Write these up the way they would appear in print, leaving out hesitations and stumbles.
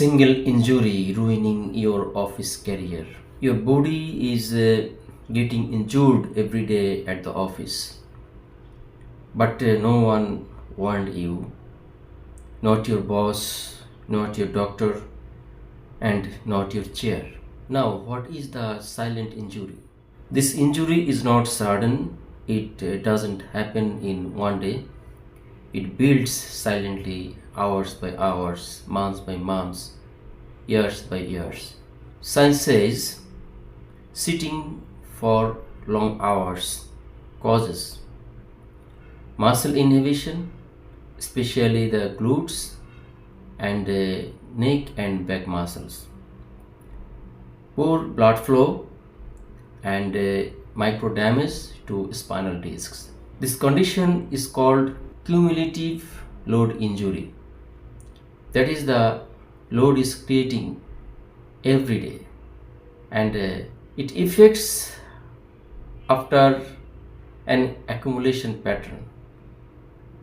single injury ruining your office career. Your body is getting injured every day at the office, but no one warned you, not your boss, not your doctor, and not your chair. Now, what is the silent injury? This injury is not sudden, it doesn't happen in one day. It builds silently, hours by hours, months by months, years by years. Science says sitting for long hours causes muscle inhibition, especially the glutes and neck and back muscles, poor blood flow, and micro damage to spinal discs. This condition is called cumulative load injury. That is, the load is creating every day, and it affects after an accumulation pattern,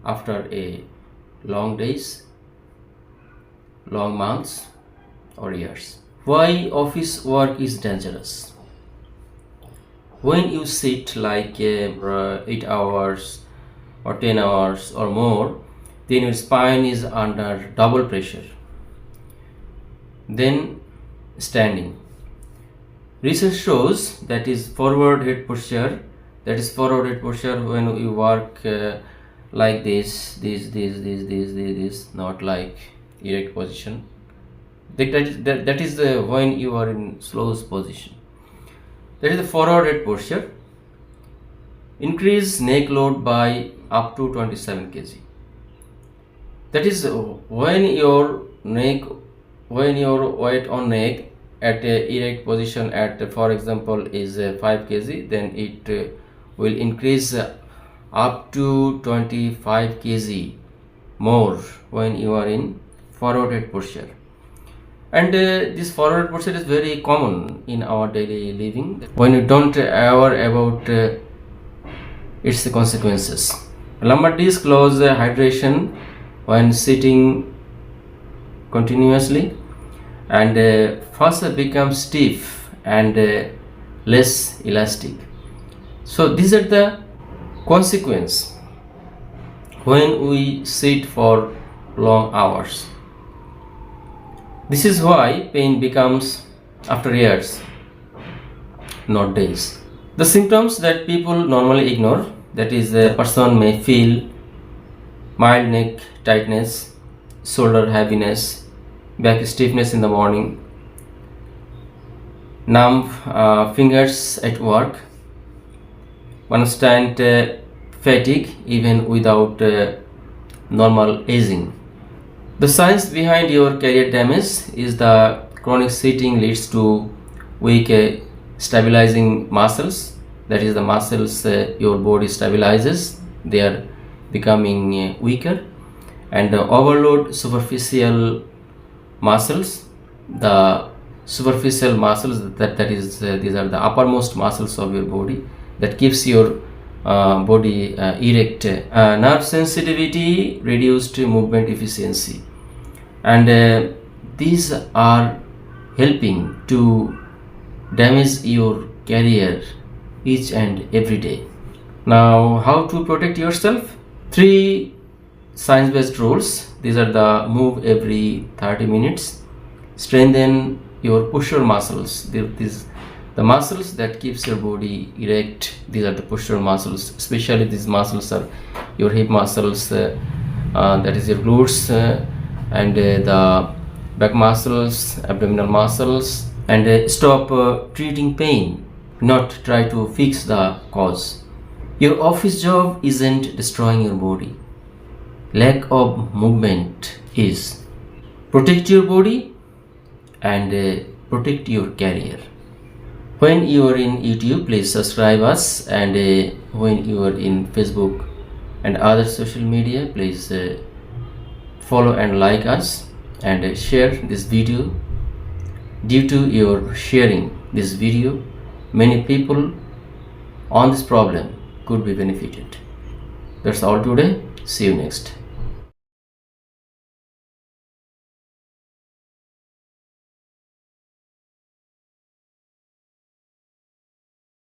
after a long days, long months, or years. Why office work is dangerous? When you sit like 8 hours or 10 hours or more, then your spine is under double pressure. Then standing. Research shows that is forward head posture. That is forward head posture when you work like this, not like erect position. That is the when you are in slow position. That is the forward head posture. Increase neck load by up to 27 kg. That is when your weight on neck at a erect position at, for example, is 5 kg, then it will increase up to 25 kg more when you are in forward head posture. And this forward posture is very common in our daily living when you don't aware about its consequences. Lumbar disc loss hydration when sitting continuously, and fascia becomes stiff and less elastic. So these are the consequences when we sit for long hours. This is why pain becomes after years, not days. The symptoms that people normally ignore, that is, a person may feel mild neck tightness, shoulder heaviness, back stiffness in the morning, numb fingers at work, constant fatigue even without normal aging. The science behind your career damage is the chronic sitting leads to weak stabilizing muscles. That is, the muscles your body stabilizes, they are becoming weaker, and overload superficial muscles. The superficial muscles, that is these are the uppermost muscles of your body that keeps your body erect. Nerve sensitivity, reduced movement efficiency, and these are helping to damage your career each and every day. Now, how to protect yourself? 3 science-based rules. These are the: move every 30 minutes, strengthen your posture muscles. The muscles that keeps your body erect. These are the posture muscles. Especially these muscles are your hip muscles, that is your glutes, and the back muscles, abdominal muscles. And stop treating pain, not try to fix the cause. Your office job isn't destroying your body. Lack of movement is. Protect your body and protect your career. When you are in YouTube, please subscribe us, and when you are in Facebook and other social media, please follow and like us, and share this video. Due to your sharing this video, many people on this problem could be benefited. That's all today. See you next.